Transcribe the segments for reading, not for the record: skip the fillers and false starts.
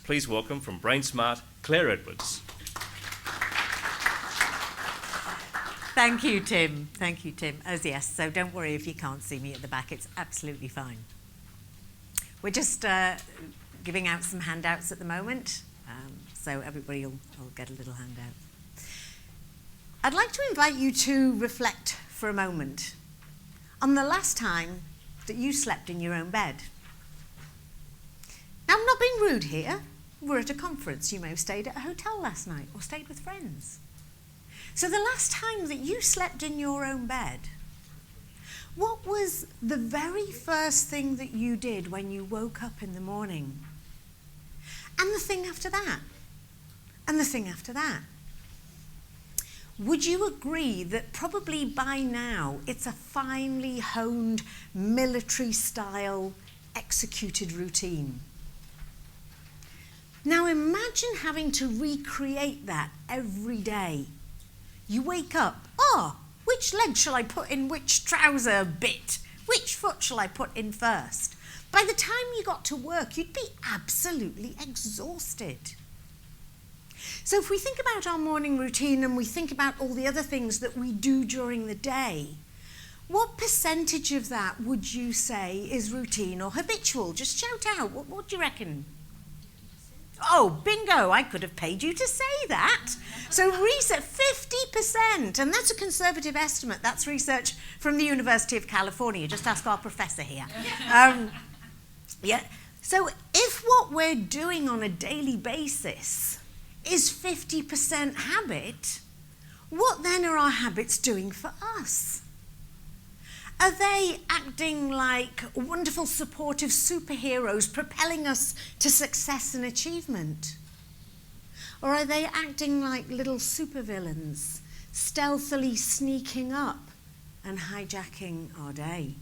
Please welcome from BrainSmart, Claire Edwards. Thank you, Tim. Thank you, Tim. As yes, so don't worry if you can't see me at the back. It's absolutely fine. We're just giving out some handouts at the moment, so everybody will get a little handout. I'd like to invite you to reflect for a moment on the last time that you slept in your own bed. Now, I'm not being rude here. We're at a conference. You may have stayed at a hotel last night or stayed with friends. So the last time that you slept in your own bed, what was the very first thing that you did when you woke up in the morning? And the thing after that? And the thing after that? Would you agree that probably by now it's a finely honed military-style executed routine? Now imagine having to recreate that every day. You wake up, which leg shall I put in which trouser bit? Which foot shall I put in first? By the time you got to work, you'd be absolutely exhausted. So if we think about our morning routine and we think about all the other things that we do during the day, what percentage of that would you say is routine or habitual? Just shout out, what do you reckon? Oh, bingo, I could have paid you to say that. So research, 50%, and that's a conservative estimate. That's research from the University of California. Just ask our professor here. So if what we're doing on a daily basis is 50% habit, what then are our habits doing for us? Are they acting like wonderful, supportive superheroes propelling us to success and achievement? Or are they acting like little supervillains, stealthily sneaking up and hijacking our day?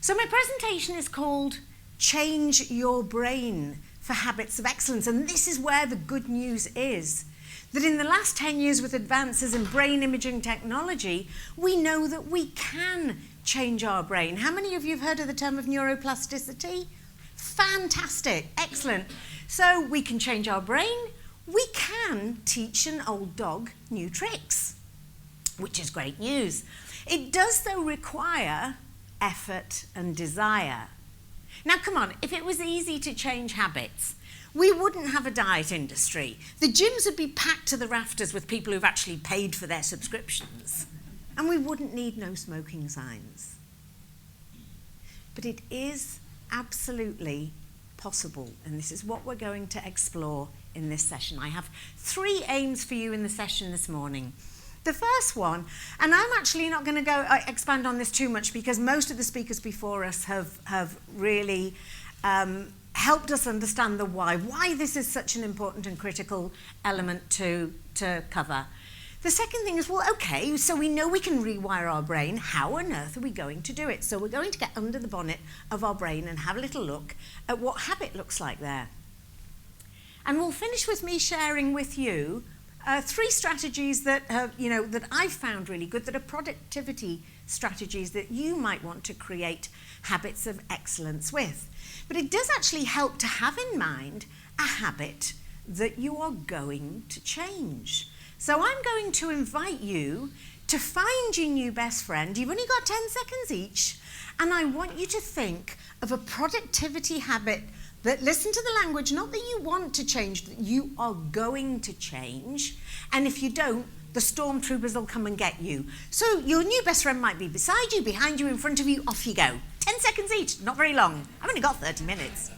So my presentation is called Change Your Brain for Habits of Excellence, and this is where the good news is. That in the last 10 years with advances in brain imaging technology, we know that we can change our brain. How many of you have heard of the term of neuroplasticity? Fantastic, excellent. So we can change our brain, we can teach an old dog new tricks, which is great news. It does, though, require effort and desire. Now, come on, if it was easy to change habits, we wouldn't have a diet industry. The gyms would be packed to the rafters with people who've actually paid for their subscriptions. And we wouldn't need no smoking signs. But it is absolutely possible, and this is what we're going to explore in this session. I have 3 aims for you in the session this morning. The first one, and I'm actually not going to expand on this too much because most of the speakers before us have really helped us understand the why this is such an important and critical element to cover. The second thing is, well, okay, so we know we can rewire our brain. How on earth are we going to do it? So we're going to get under the bonnet of our brain and have a little look at what habit looks like there. And we'll finish with me sharing with you 3 strategies that that I've found really good, that are productivity strategies that you might want to create habits of excellence with. But it does actually help to have in mind a habit that you are going to change. So I'm going to invite you to find your new best friend. You've only got 10 seconds each, and I want you to think of a productivity habit that, listen to the language, not that you want to change, that you are going to change. And if you don't, the stormtroopers will come and get you. So your new best friend might be beside you, behind you, in front of you, off you go. 10 seconds each, not very long. I've only got 30 minutes.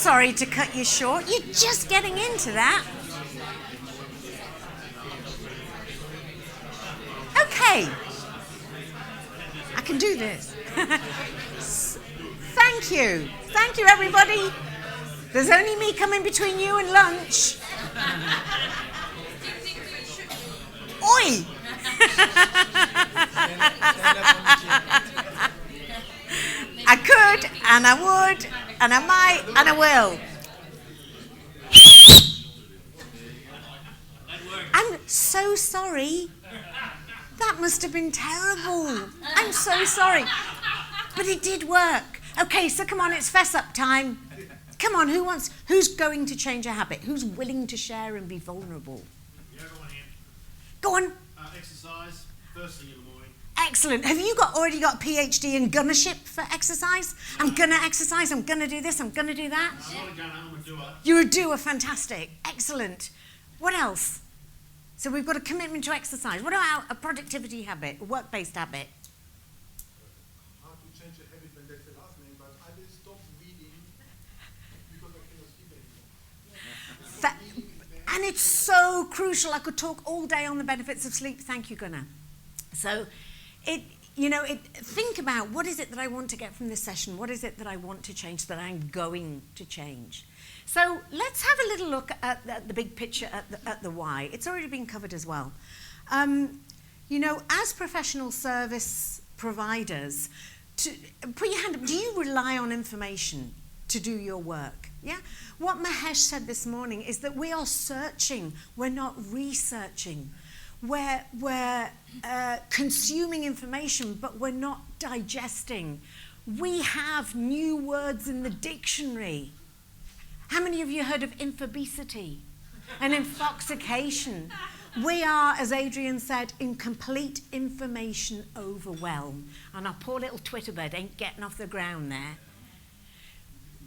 sorry to cut you short. You're just getting into that. Okay. I can do this. Thank you. Thank you, everybody. There's only me coming between you and lunch. Oi! I could, and I would, and I might, and I will. I'm so sorry. That must have been terrible. I'm so sorry. But it did work. Okay, so come on, it's fess up time. Come on, who's going to change a habit? Who's willing to share and be vulnerable? Yeah, I got one here. Go on. Exercise, first thing in the morning. Excellent. Have you already got a PhD in gunnership for exercise? I'm going to exercise, I'm going to do this, I'm going to do that. I'm not a gunner, I'm a doer. You're a doer, fantastic. Excellent. What else? So we've got a commitment to exercise. What about a productivity habit, a work-based habit? Hard to change a habit when that's the last name, but I will stop reading because I cannot sleep anymore. And it's so crucial. I could talk all day on the benefits of sleep. Thank you, Gunnar. So, think about what is it that I want to get from this session? What is it that I want to change, that I'm going to change? So let's have a little look at the big picture, at the why. It's already been covered as well. As professional service providers, put your hand up. Do you rely on information to do your work? Yeah? What Mahesh said this morning is that we are searching, we're not researching. We're consuming information, but we're not digesting. We have new words in the dictionary. How many of you heard of infobesity and infoxication? We are, as Adrian said, in complete information overwhelm. And our poor little Twitter bird ain't getting off the ground there.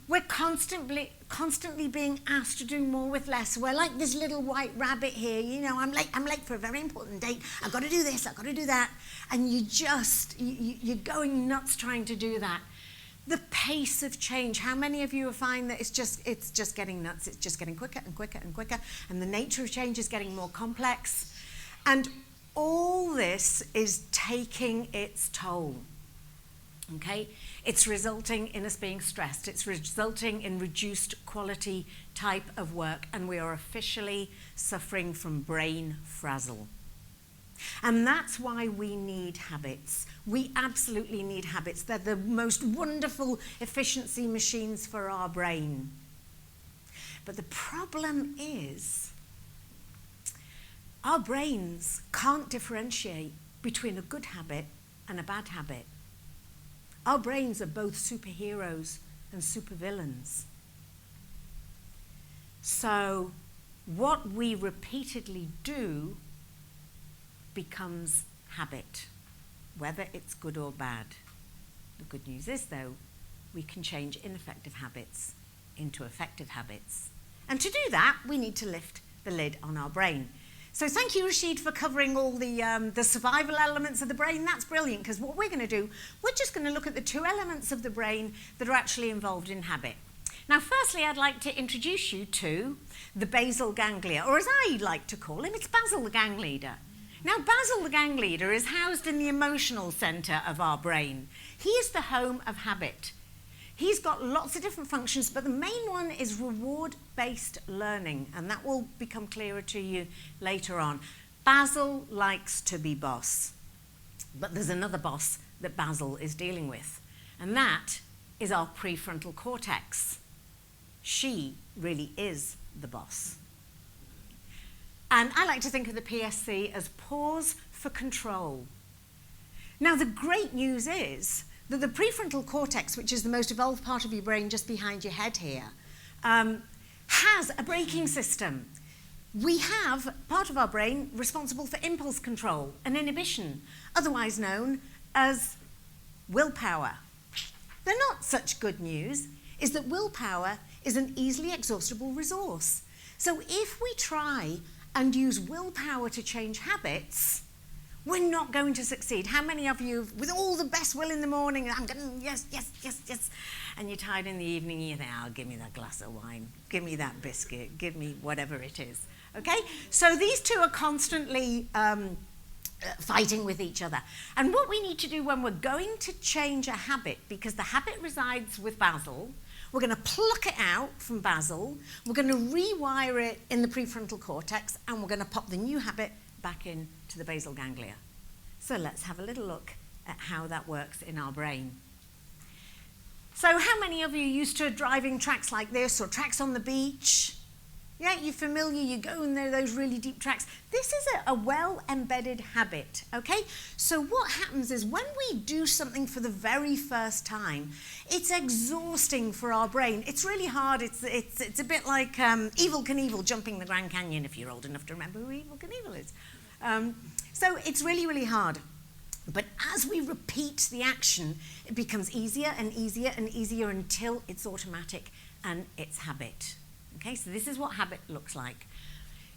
We're constantly being asked to do more with less. We're like this little white rabbit here. I'm late for a very important date. I've got to do this, I've got to do that. And you're going nuts trying to do that. The pace of change. How many of you find that it's just getting nuts? It's just getting quicker and quicker and quicker. And the nature of change is getting more complex. And all this is taking its toll. Okay? It's resulting in us being stressed. It's resulting in reduced quality type of work. And we are officially suffering from brain frazzle. And that's why we need habits. We absolutely need habits. They're the most wonderful efficiency machines for our brain. But the problem is, our brains can't differentiate between a good habit and a bad habit. Our brains are both superheroes and supervillains. So what we repeatedly do becomes habit, whether it's good or bad. The good news is, though, we can change ineffective habits into effective habits. And to do that, we need to lift the lid on our brain. So thank you, Rashid, for covering all the survival elements of the brain. That's brilliant, because what we're going to do, we're just going to look at the two elements of the brain that are actually involved in habit. Now, firstly, I'd like to introduce you to the basal ganglia, or as I like to call him, it's Basil the gang leader. Now, Basil the gang leader is housed in the emotional centre of our brain. He is the home of habit. He's got lots of different functions, but the main one is reward-based learning, and that will become clearer to you later on. Basil likes to be boss, but there's another boss that Basil is dealing with, and that is our prefrontal cortex. She really is the boss. And I like to think of the PSC as pause for control. Now, the great news is that the prefrontal cortex, which is the most evolved part of your brain just behind your head here, has a braking system. We have part of our brain responsible for impulse control and inhibition, otherwise known as willpower. The not such good news is that willpower is an easily exhaustible resource. So if we try and use willpower to change habits, we're not going to succeed. How many of you, with all the best will in the morning, I'm going, yes, yes, yes, yes, and you're tired in the evening, and you think, oh, give me that glass of wine, give me that biscuit, give me whatever it is, okay? So these two are constantly fighting with each other. And what we need to do when we're going to change a habit, because the habit resides with basal, we're going to pluck it out from basal, we're going to rewire it in the prefrontal cortex, and we're going to pop the new habit back into the basal ganglia. So let's have a little look at how that works in our brain. So how many of you are used to driving tracks like this, or tracks on the beach? Yeah, you're familiar, you go in there, those really deep tracks. This is a well-embedded habit, okay? So what happens is when we do something for the very first time, it's exhausting for our brain. It's really hard. It's a bit like Evel Knievel jumping the Grand Canyon, if you're old enough to remember who Evel Knievel is. So it's really, really hard. But as we repeat the action, it becomes easier and easier and easier until it's automatic and it's habit. Okay, so this is what habit looks like.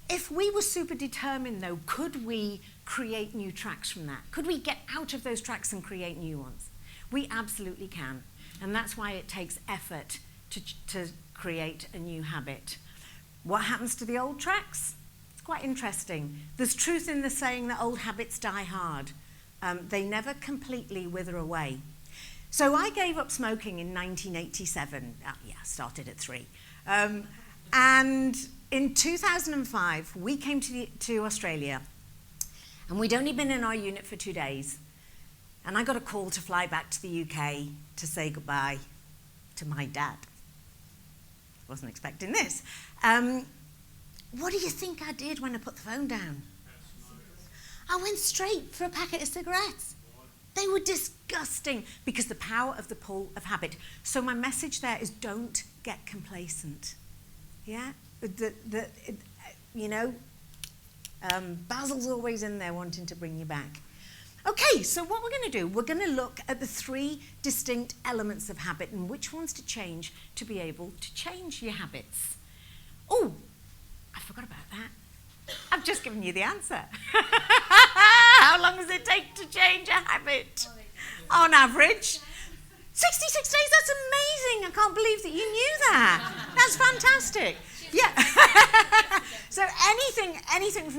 If we were super determined, though, could we create new tracks from that? Could we get out of those tracks and create new ones? We absolutely can. And that's why it takes effort to create a new habit. What happens to the old tracks? It's quite interesting. There's truth in the saying that old habits die hard. They never completely wither away. So I gave up smoking in 1987. Started at 3. And in 2005, we came to Australia, and we'd only been in our unit for 2 days. And I got a call to fly back to the UK to say goodbye to my dad. Wasn't expecting this. What do you think I did when I put the phone down? I went straight for a packet of cigarettes. They were disgusting because the power of the pull of habit. So my message there is don't get complacent. Yeah? Basil's always in there wanting to bring you back. Okay, so what we're going to do, we're going to look at the 3 distinct elements of habit and which ones to change to be able to change your habits. Oh, I forgot about that. I've just given you the answer. How long does it take to change a habit? On average, 66 days, that's amazing. I can't believe that you knew that. That's fantastic. Yeah. So anything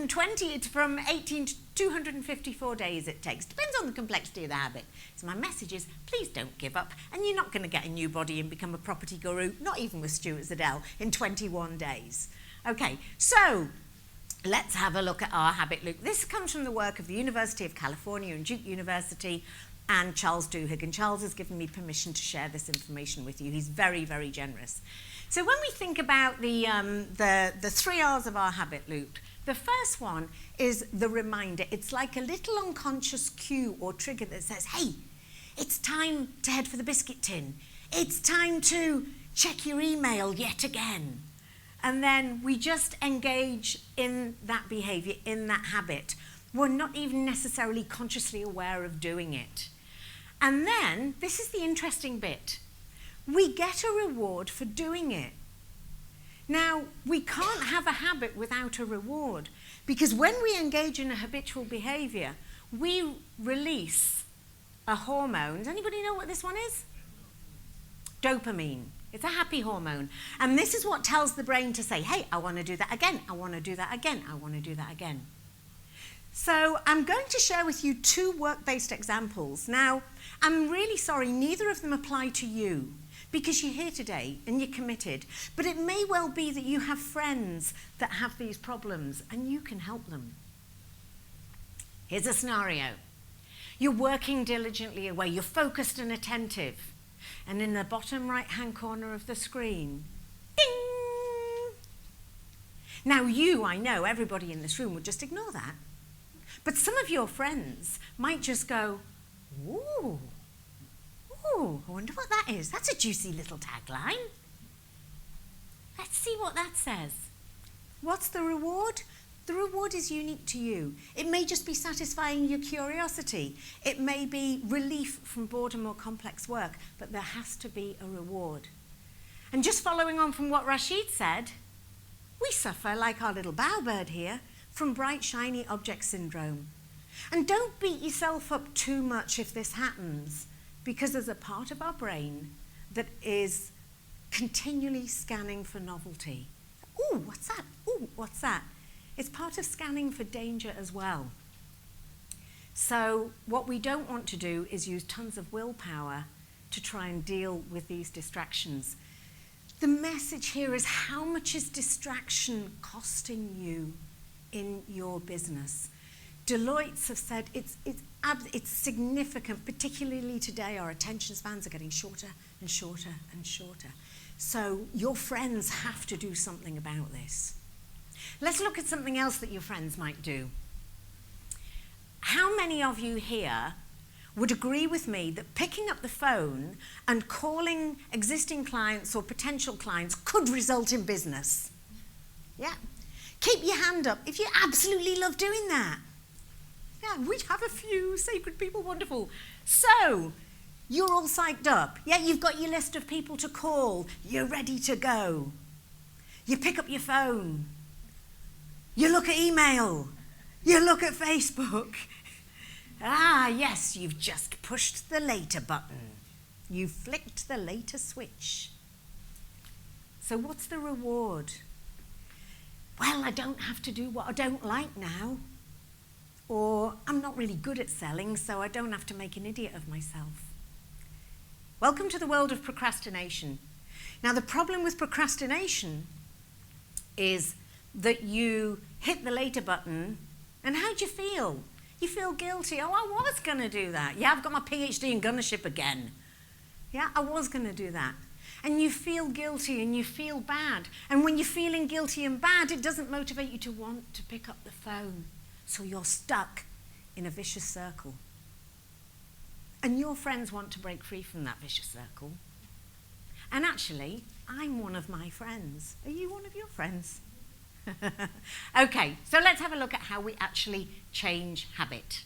from 18 to 254 days it takes. Depends on the complexity of the habit. So my message is, please don't give up. And you're not going to get a new body and become a property guru, not even with Stuart Zadell, in 21 days. Okay, so let's have a look at our habit loop. This comes from the work of the University of California and Duke University and Charles Duhigg. And Charles has given me permission to share this information with you. He's very, very generous. So when we think about the 3 R's of our habit loop, the first one is the reminder. It's like a little unconscious cue or trigger that says, hey, it's time to head for the biscuit tin. It's time to check your email yet again. And then we just engage in that behavior, in that habit. We're not even necessarily consciously aware of doing it. And then, this is the interesting bit, we get a reward for doing it. Now, we can't have a habit without a reward, because when we engage in a habitual behavior, we release a hormone. Does anybody know what this one is? Dopamine. It's a happy hormone. And this is what tells the brain to say, hey, I want to do that again. I want to do that again. I want to do that again. So I'm going to share with you 2 work-based examples. Now, I'm really sorry, neither of them apply to you because you're here today and you're committed. But it may well be that you have friends that have these problems and you can help them. Here's a scenario. You're working diligently away. You're focused and attentive. And in the bottom right-hand corner of the screen, ding! Now I know, everybody in this room would just ignore that. But some of your friends might just go, ooh, I wonder what that is. That's a juicy little tagline. Let's see what that says. What's the reward? The reward is unique to you. It may just be satisfying your curiosity. It may be relief from boredom or complex work, but there has to be a reward. And just following on from what Rashid said, we suffer, like our little bowerbird here, from bright, shiny object syndrome. And don't beat yourself up too much if this happens, because there's a part of our brain that is continually scanning for novelty. Ooh, what's that? Ooh, what's that? It's part of scanning for danger as well. So what we don't want to do is use tons of willpower to try and deal with these distractions. The message here is, how much is distraction costing you in your business? Deloitte's have said it's significant, particularly today. Our attention spans are getting shorter and shorter and shorter. So your friends have to do something about this. Let's look at something else that your friends might do. How many of you here would agree with me that picking up the phone and calling existing clients or potential clients could result in business? Yeah. Keep your hand up if you absolutely love doing that. Yeah, we have a few sacred people, wonderful. So, you're all psyched up. Yeah, you've got your list of people to call. You're ready to go. You pick up your phone. You look at email. You look at Facebook. Ah, yes, you've just pushed the later button. You flicked the later switch. So what's the reward? Well, I don't have to do what I don't like now. Or I'm not really good at selling, so I don't have to make an idiot of myself. Welcome to the world of procrastination. Now, the problem with procrastination is that you hit the later button, and how do you feel? You feel guilty. Oh, I was going to do that. Yeah, I've got my PhD in gunnership again. Yeah, I was going to do that. And you feel guilty and you feel bad. And when you're feeling guilty and bad, it doesn't motivate you to want to pick up the phone. So you're stuck in a vicious circle. And your friends want to break free from that vicious circle. And actually, I'm one of my friends. Are you one of your friends? Okay, so let's have a look at how we actually change habit.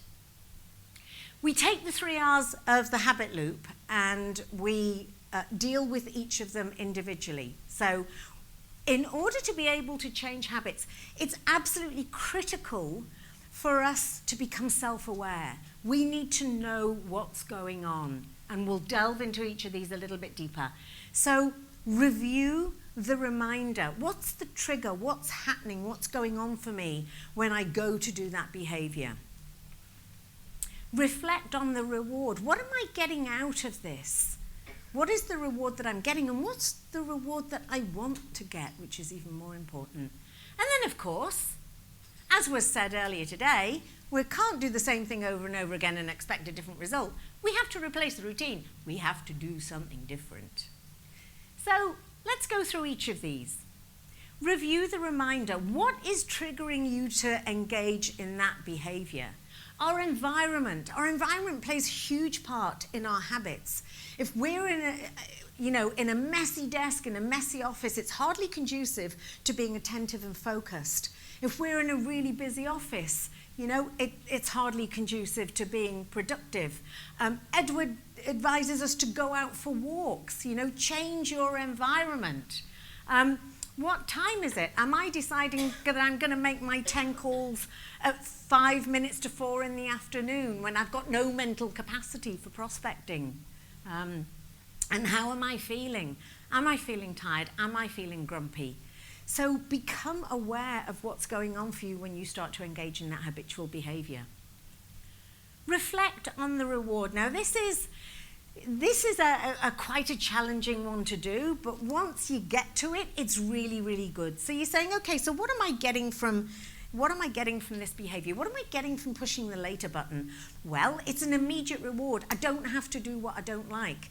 We take the 3 R's of the habit loop and we deal with each of them individually. So in order to be able to change habits, it's absolutely critical for us to become self-aware. We need to know what's going on, and we'll delve into each of these a little bit deeper. So review the reminder. What's the trigger? What's happening? What's going on for me when I go to do that behavior? Reflect on the reward. What am I getting out of this? What is the reward that I'm getting, and what's the reward that I want to get, which is even more important? And then, of course, as was said earlier today, we can't do the same thing over and over again and expect a different result. We have to replace the routine. We have to do something different. So let's go through each of these. Review the reminder. What is triggering you to engage in that behavior? Our environment plays a huge part in our habits. If we're in a messy desk, in a messy office, it's hardly conducive to being attentive and focused. If we're in a really busy office, it's hardly conducive to being productive. Edward advises us to go out for walks, change your environment. What time is it? Am I deciding that I'm going to make my 10 calls at 5 minutes to 4 in the afternoon when I've got no mental capacity for prospecting? And how am I feeling? Am I feeling tired? Am I feeling grumpy? So become aware of what's going on for you when you start to engage in that habitual behavior. Reflect on the reward. Now, this is a quite a challenging one to do, but once you get to it, it's really, really good. So you're saying, okay, so what am I getting from this behavior? What am I getting from pushing the later button? Well, it's an immediate reward. I don't have to do what I don't like.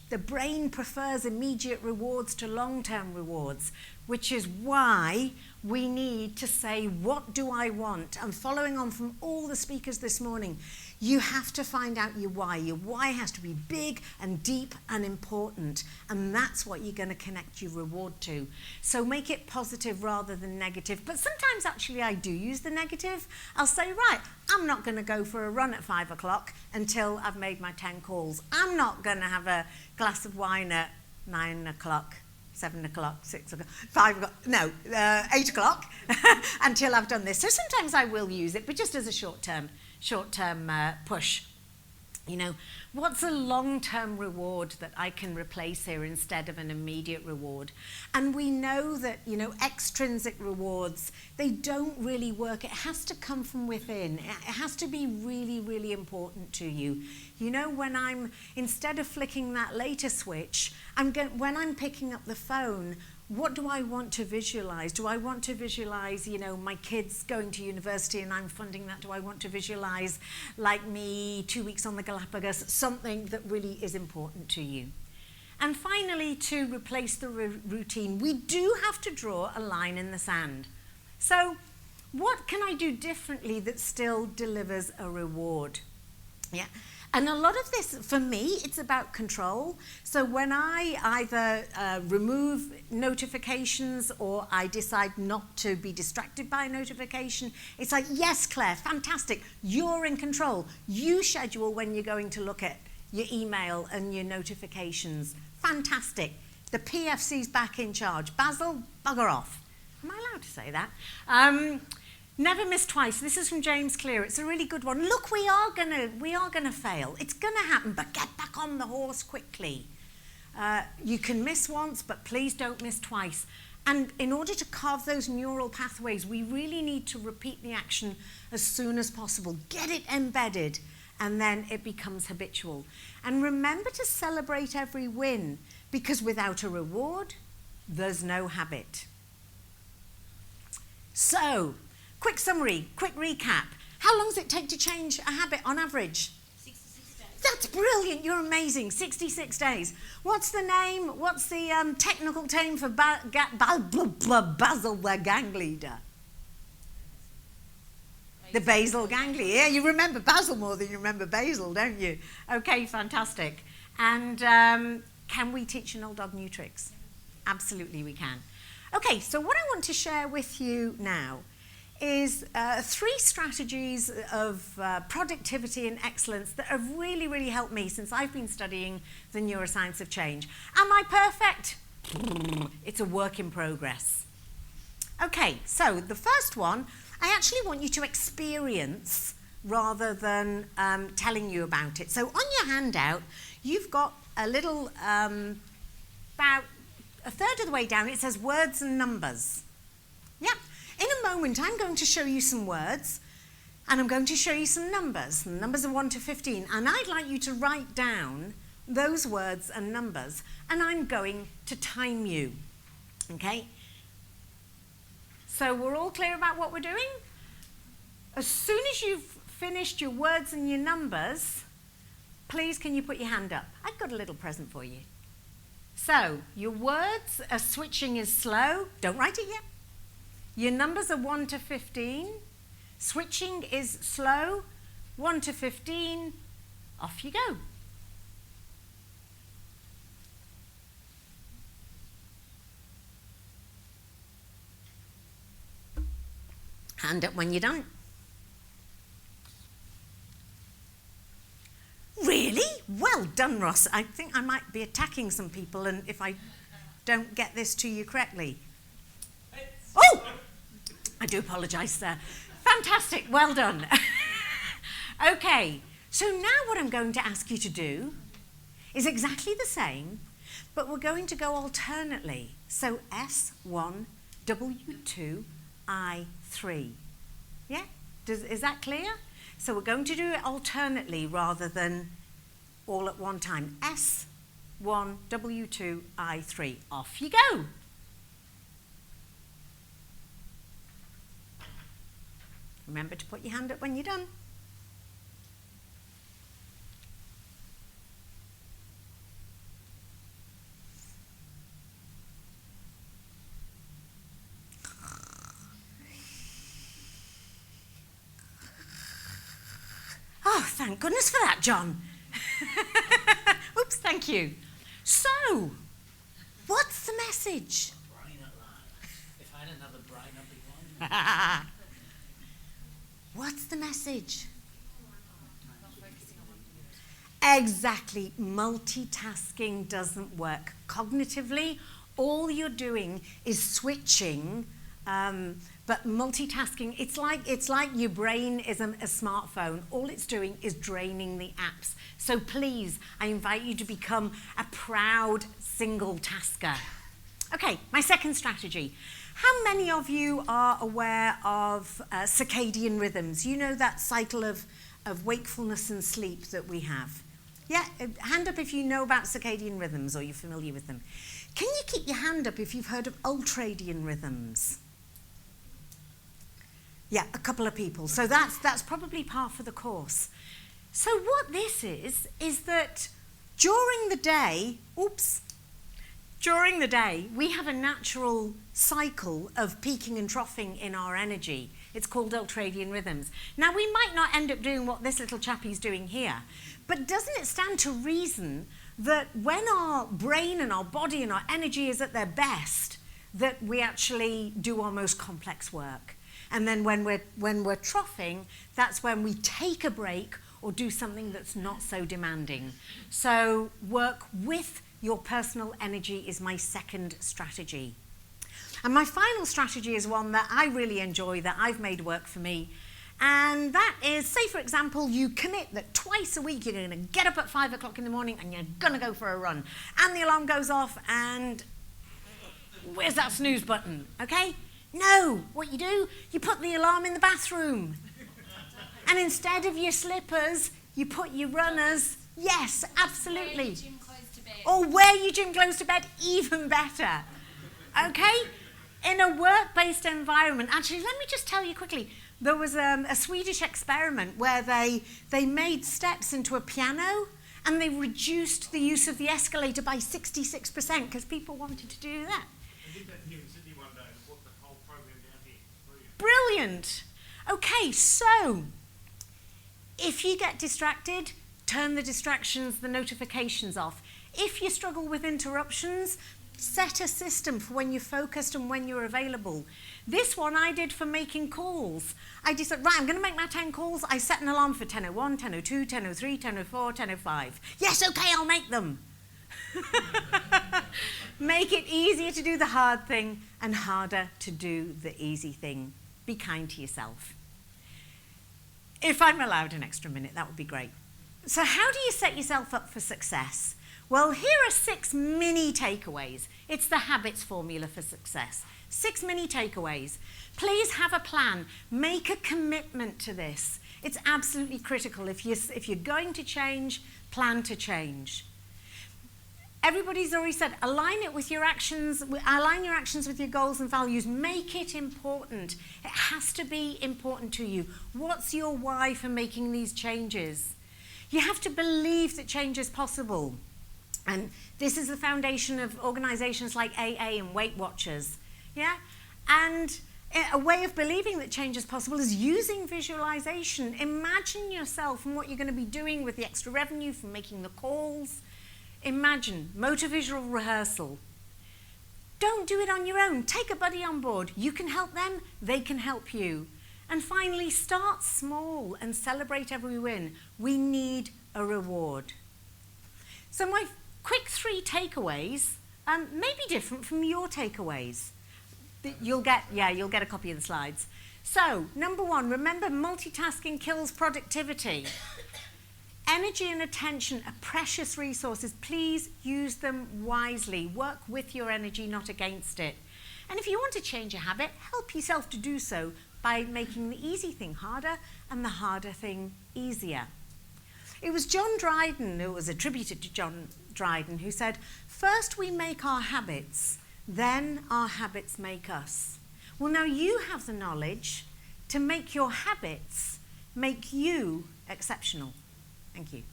The brain prefers immediate rewards to long-term rewards, which is why we need to say, what do I want? And following on from all the speakers this morning, you have to find out your why. Your why has to be big and deep and important, and that's what you're going to connect your reward to. So make it positive rather than negative. But sometimes actually I do use the negative. I'll say, right, I'm not going to go for a run at 5 o'clock until I've made my 10 calls. I'm not going to have a glass of wine at 9 o'clock 7 o'clock, 6 o'clock, 5 o'clock, no, 8 o'clock until I've done this. So sometimes I will use it, but just as a short-term push. You know, what's a long-term reward that I can replace here instead of an immediate reward? And we know that, you know, extrinsic rewards, they don't really work. It has to come from within. It has to be really, really important to you. You know, instead of flicking that later switch, when I'm picking up the phone, what do I want to visualize? Do I want to visualize, you know, my kids going to university and I'm funding that? Do I want to visualize, like me, 2 weeks on the Galapagos, something that really is important to you? And finally, to replace the routine, we do have to draw a line in the sand. So what can I do differently that still delivers a reward? Yeah. And a lot of this, for me, it's about control. So when I either remove notifications or I decide not to be distracted by a notification, it's like, yes, Claire, fantastic. You're in control. You schedule when you're going to look at your email and your notifications. Fantastic. The PFC's back in charge. Basil, bugger off. Am I allowed to say that? Never miss twice. This is from James Clear. It's a really good one. Look, we are gonna fail. It's gonna happen, but get back on the horse quickly. You can miss once, but please don't miss twice. And in order to carve those neural pathways, we really need to repeat the action as soon as possible. Get it embedded, and then it becomes habitual. And remember to celebrate every win, because without a reward, there's no habit. So, quick summary, quick recap. How long does it take to change a habit on average? 66 days. That's brilliant. You're amazing. 66 days. What's the name? What's the technical term for Basil, the gang leader? The basal ganglia. Yeah, you remember Basil more than you remember Basil, don't you? Okay, fantastic. And can we teach an old dog new tricks? Absolutely, we can. Okay, so what I want to share with you now is 3 strategies of productivity and excellence that have really, really helped me since I've been studying the neuroscience of change. Am I perfect? It's a work in progress. Okay, so the first one, I actually want you to experience rather than telling you about it. So on your handout, you've got a little, about a third of the way down, it says words and numbers. Yep. In a moment, I'm going to show you some words, and I'm going to show you some numbers. The numbers are 1 to 15, and I'd like you to write down those words and numbers, and I'm going to time you, okay? So we're all clear about what we're doing? As soon as you've finished your words and your numbers, please can you put your hand up? I've got a little present for you. So your words are switching is slow. Don't write it yet. Your numbers are 1 to 15. Switching is slow. 1 to 15. Off you go. Hand up when you're done. Really? Well done, Ross. I think I might be attacking some people and if I don't get this to you correctly. Oh! I do apologise, sir. Fantastic, well done. Okay, so now what I'm going to ask you to do is exactly the same, but we're going to go alternately. So S1, W2, I3. Yeah? Is that clear? So we're going to do it alternately rather than all at one time. S1, W2, I3. Off you go. Remember to put your hand up when you're done. Oh, thank goodness for that, John. Oops, thank you. So, what's the message? Brain at last. If I had another brain, I'd be blind. What's the message? Exactly. Multitasking doesn't work cognitively All you're doing is switching, but multitasking. It's like your brain is a smartphone. All it's doing is draining the apps. So please, I invite you to become a proud single tasker. Okay, my second strategy. How many of you are aware of circadian rhythms? You know that cycle of wakefulness and sleep that we have? Yeah, hand up if you know about circadian rhythms or you're familiar with them. Can you keep your hand up if you've heard of ultradian rhythms? Yeah, a couple of people. So that's probably par for the course. So what this is that during the day, we have a natural cycle of peaking and troughing in our energy. It's called ultradian rhythms. Now, we might not end up doing what this little chappie's doing here, but doesn't it stand to reason that when our brain and our body and our energy is at their best, that we actually do our most complex work? And then when we're troughing, that's when we take a break or do something that's not so demanding. So work with your personal energy is my second strategy. And my final strategy is one that I really enjoy, that I've made work for me. And that is, say for example, you commit that twice a week you're going to get up at 5 o'clock in the morning and you're going to go for a run. And the alarm goes off and where's that snooze button, okay? No, what you do, you put the alarm in the bathroom. And instead of your slippers, you put your runners. Yes, absolutely. Or wear your gym clothes to bed, even better. Okay? In a work-based environment, actually, let me just tell you quickly, there was a Swedish experiment where they made steps into a piano and they reduced the use of the escalator by 66% because people wanted to do that. I did that here in Sydney one day and brought the whole program down here. Brilliant. Brilliant. Okay, so if you get distracted, turn the distractions, the notifications off. If you struggle with interruptions, set a system for when you're focused and when you're available. This one I did for making calls. I decided, right, I'm going to make my 10 calls. I set an alarm for 10:01, 10:02, 10:03, 10:04, 10:05. Yes, okay, I'll make them. Make it easier to do the hard thing and harder to do the easy thing. Be kind to yourself. If I'm allowed an extra minute, that would be great. So how do you set yourself up for success? Well, here are 6 mini takeaways. It's the habits formula for success. 6 mini takeaways. Please have a plan. Make a commitment to this. It's absolutely critical. If you're going to change, plan to change. Everybody's already said, align it with your actions, align your actions with your goals and values. Make it important. It has to be important to you. What's your why for making these changes? You have to believe that change is possible. And this is the foundation of organizations like AA and Weight Watchers. Yeah? And a way of believing that change is possible is using visualization. Imagine yourself and what you're going to be doing with the extra revenue from making the calls. Imagine motor visual rehearsal. Don't do it on your own. Take a buddy on board. You can help them, they can help you. And finally, start small and celebrate every win. We need a reward. So my quick 3 takeaways may be different from your takeaways. You'll get a copy of the slides. So, number 1, remember multitasking kills productivity. Energy and attention are precious resources. Please use them wisely. Work with your energy, not against it. And if you want to change a habit, help yourself to do so by making the easy thing harder and the harder thing easier. It was John Dryden, who was attributed to John Dryden, who said, first we make our habits, then our habits make us. Well, now you have the knowledge to make your habits make you exceptional. Thank you.